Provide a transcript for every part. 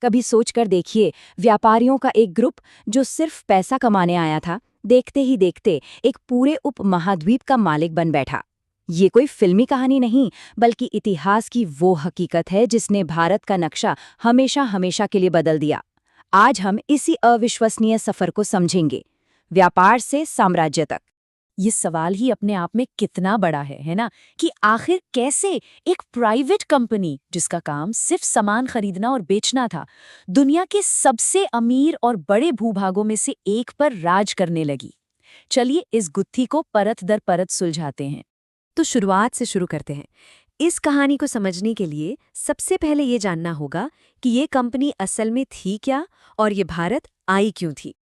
कभी सोचकर देखिए, व्यापारियों का एक ग्रुप जो सिर्फ पैसा कमाने आया था, देखते ही देखते एक पूरे उपमहाद्वीप का मालिक बन बैठा। ये कोई फिल्मी कहानी नहीं, बल्कि इतिहास की वो हकीकत है जिसने भारत का नक्शा हमेशा हमेशा के लिए बदल दिया। आज हम इसी अविश्वसनीय सफर को समझेंगे, व्यापार से साम्राज्य तक। ये सवाल ही अपने आप में कितना बड़ा है ना, कि आखिर कैसे एक प्राइवेट कंपनी जिसका काम सिर्फ सामान खरीदना और बेचना था, दुनिया के सबसे अमीर और बड़े भूभागों में से एक पर राज करने लगी। चलिए इस गुत्थी को परत दर परत सुलझाते हैं। तो शुरुआत से शुरू करते हैं। इस कहानी को समझने के लिए सबसे पहले ये जानना होगा कि ये कंपनी असल में थी क्या और ये भारत आई क्यों थी।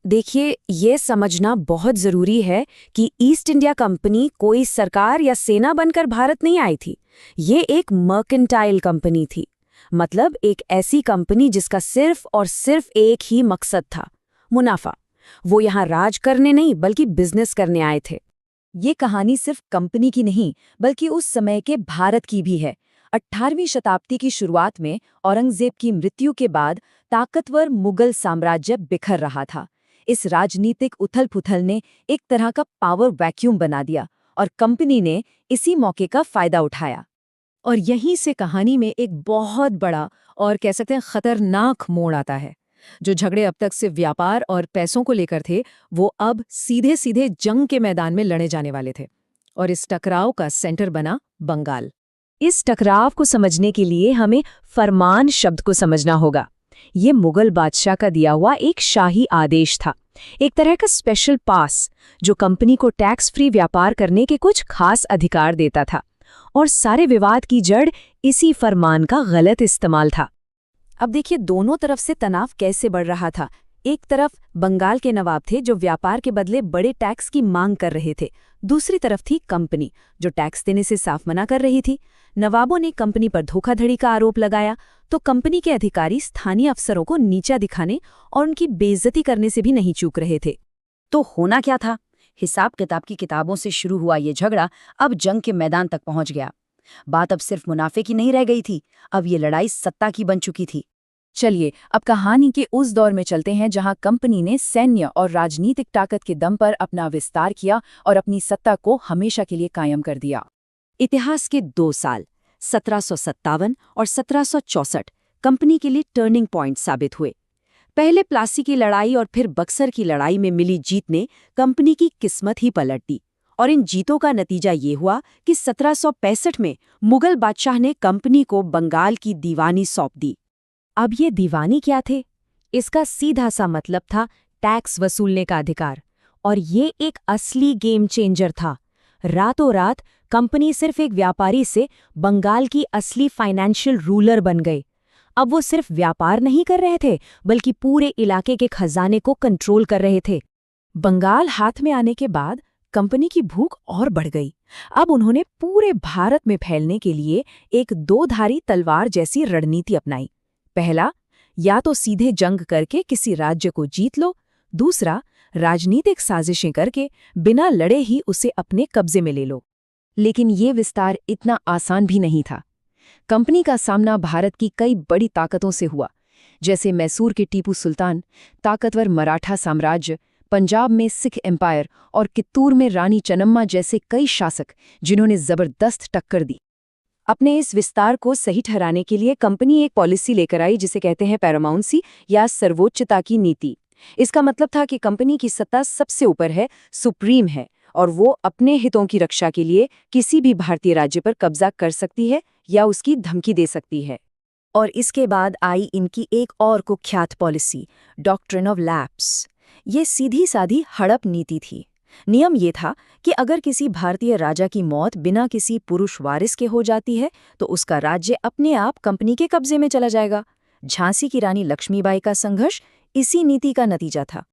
देखिए, ये समझना बहुत ज़रूरी है कि ईस्ट इंडिया कंपनी कोई सरकार या सेना बनकर भारत नहीं आई थी। ये एक मर्केंटाइल कंपनी थी, मतलब एक ऐसी कंपनी जिसका सिर्फ और सिर्फ एक ही मकसद था, मुनाफा। वो यहाँ राज करने नहीं बल्कि बिजनेस करने आए थे। ये कहानी सिर्फ कंपनी की नहीं, बल्कि उस समय के भारत की भी है। 18वीं शताब्दी की शुरुआत में औरंगजेब की मृत्यु के बाद ताकतवर मुगल साम्राज्य बिखर रहा था। इस राजनीतिक उथल-पुथल ने एक तरह का पावर वैक्यूम बना दिया और कंपनी ने इसी मौके का फायदा उठाया। और यहीं से कहानी में एक बहुत बड़ा और कह सकते हैं खतरनाक मोड़ आता है। जो झगड़े अब तक सिर्फ व्यापार और पैसों को लेकर थे, वो अब सीधे सीधे जंग के मैदान में लड़े जाने वाले थे। और इस टकराव का सेंटर बना बंगाल। इस टकराव को समझने के लिए हमें फरमान शब्द को समझना होगा। ये मुगल बादशाह का दिया हुआ एक शाही आदेश था, एक तरह का स्पेशल पास जो कंपनी को टैक्स फ्री व्यापार करने के कुछ खास अधिकार देता था। और सारे विवाद की जड़ इसी फरमान का गलत इस्तेमाल था। अब देखिए, दोनों तरफ से तनाव कैसे बढ़ रहा था। एक तरफ बंगाल के नवाब थे जो व्यापार के बदले बड़े टैक्स की मांग कर रहे थे। दूसरी तरफ थी कंपनी जो टैक्स देने से साफ मना कर रही थी। नवाबों ने कंपनी पर धोखाधड़ी का आरोप लगाया, तो कंपनी के अधिकारी स्थानीय अफसरों को नीचा दिखाने और उनकी बेइज्जती करने से भी नहीं चूक रहे थे। तो होना क्या था? हिसाब किताब की किताबों से शुरू हुआ ये झगड़ा अब जंग के मैदान तक पहुंच गया। बात अब सिर्फ मुनाफे की नहीं रह गई थी, अब ये लड़ाई सत्ता की बन चुकी थी। चलिए अब कहानी के उस दौर में चलते हैं जहां कंपनी ने सैन्य और राजनीतिक ताकत के दम पर अपना विस्तार किया और अपनी सत्ता को हमेशा के लिए कायम कर दिया। इतिहास के 2 साल 1757 और 1764 कंपनी के लिए टर्निंग पॉइंट साबित हुए। पहले प्लासी की लड़ाई और फिर बक्सर की लड़ाई में मिली जीत ने कंपनी की किस्मत ही पलट दी। और इन जीतों का नतीजा ये हुआ कि 1765 में मुगल बादशाह ने कंपनी को बंगाल की दीवानी सौंप दी। अब ये दीवानी क्या थे? इसका सीधा सा मतलब था टैक्स वसूलने का अधिकार। और ये एक असली गेम चेंजर था। रातों रात कंपनी सिर्फ एक व्यापारी से बंगाल की असली फाइनेंशियल रूलर बन गई। अब वो सिर्फ व्यापार नहीं कर रहे थे, बल्कि पूरे इलाके के खजाने को कंट्रोल कर रहे थे। बंगाल हाथ में आने के बाद कंपनी की भूख और बढ़ गई। अब उन्होंने पूरे भारत में फैलने के लिए एक 2-धारी तलवार जैसी रणनीति अपनाई। पहला, या तो सीधे जंग करके किसी राज्य को जीत लो। दूसरा, राजनीतिक साजिशें करके बिना लड़े ही उसे अपने कब्जे में ले लो। लेकिन ये विस्तार इतना आसान भी नहीं था। कंपनी का सामना भारत की कई बड़ी ताकतों से हुआ, जैसे मैसूर के टीपू सुल्तान, ताकतवर मराठा साम्राज्य, पंजाब में सिख एम्पायर और कित्तूर में रानी चन्नम्मा जैसे कई शासक जिन्होंने जबरदस्त टक्कर दी। अपने इस विस्तार को सही ठहराने के लिए कंपनी एक पॉलिसी लेकर आई जिसे कहते हैं पैरामाउंसी या सर्वोच्चता की नीति। इसका मतलब था कि कंपनी की सत्ता सबसे ऊपर है, सुप्रीम है, और वो अपने हितों की रक्षा के लिए किसी भी भारतीय राज्य पर कब्जा कर सकती है या उसकी धमकी दे सकती है। और इसके बाद आई इनकी एक और कुख्यात पॉलिसी, डॉक्ट्रिन ऑफ लैप्स। ये सीधी साधी हड़प नीति थी। नियम ये था कि अगर किसी भारतीय राजा की मौत बिना किसी पुरुष वारिस के हो जाती है तो उसका राज्य अपने आप कंपनी के कब्जे में चला जाएगा। झांसी की रानी लक्ष्मीबाई का संघर्ष इसी नीति का नतीजा था।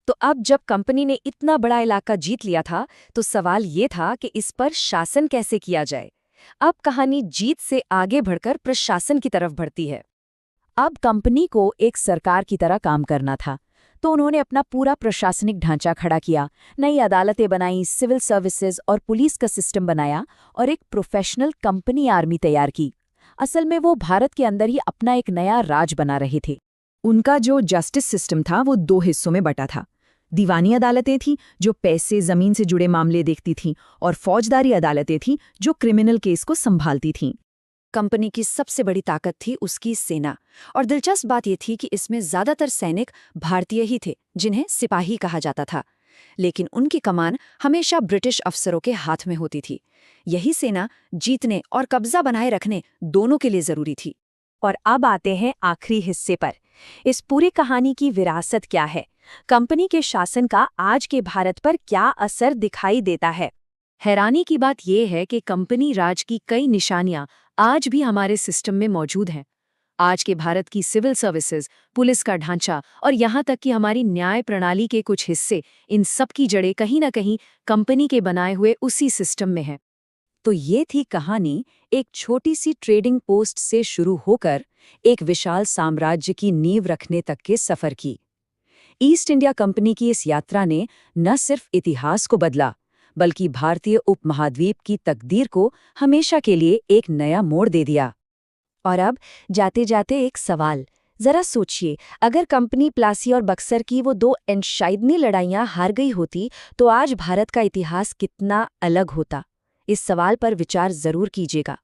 तो अब जब कंपनी ने इतना बड़ा इलाका जीत लिया था, तो सवाल ये था कि इस पर शासन कैसे किया जाए। अब कहानी जीत से आगे बढ़कर प्रशासन की तरफ बढ़ती है। अब कंपनी को एक सरकार की तरह काम करना था, तो उन्होंने अपना पूरा प्रशासनिक ढांचा खड़ा किया, नई अदालतें बनाई, सिविल सर्विसेज और पुलिस का सिस्टम बनाया और एक प्रोफेशनल कंपनी आर्मी तैयार की। असल में वो भारत के अंदर ही अपना एक नया राज बना रहे थे। उनका जो जस्टिस सिस्टम था वो 2 हिस्सों में बटा था। दीवानी अदालतें थीं जो पैसे जमीन से जुड़े मामले देखती थीं, और फौजदारी अदालतें थीं जो क्रिमिनल केस को संभालती थीं। कंपनी की सबसे बड़ी ताकत थी उसकी सेना, और दिलचस्प बात यह थी कि इसमें ज्यादातर सैनिक भारतीय ही थे, जिन्हें सिपाही कहा जाता था। लेकिन उनकी कमान हमेशा ब्रिटिश अफसरों के हाथ में होती थी। यही सेना जीतने और कब्जा बनाए रखने दोनों के लिए जरूरी थी। और अब आते हैं आखिरी हिस्से पर। इस पूरी कहानी की विरासत क्या है? कंपनी के शासन का आज के भारत पर क्या असर दिखाई देता है? हैरानी की बात यह है कि कंपनी राज की कई निशानियां आज भी हमारे सिस्टम में मौजूद हैं। आज के भारत की सिविल सर्विसेज, पुलिस का ढांचा और यहाँ तक कि हमारी न्याय प्रणाली के कुछ हिस्से, इन सब की जड़ें कहीं न कहीं कंपनी के बनाए हुए उसी सिस्टम में हैं। तो ये थी कहानी, एक छोटी सी ट्रेडिंग पोस्ट से शुरू होकर एक विशाल साम्राज्य की नींव रखने तक के सफर की। ईस्ट इंडिया कंपनी की इस यात्रा ने न सिर्फ इतिहास को बदला, बल्कि भारतीय उपमहाद्वीप की तकदीर को हमेशा के लिए एक नया मोड़ दे दिया। और अब जाते जाते एक सवाल, जरा सोचिए, अगर कंपनी प्लासी और बक्सर की वो 2 अनशाइदनी लड़ाइयां हार गई होती, तो आज भारत का इतिहास कितना अलग होता? इस सवाल पर विचार जरूर कीजिएगा।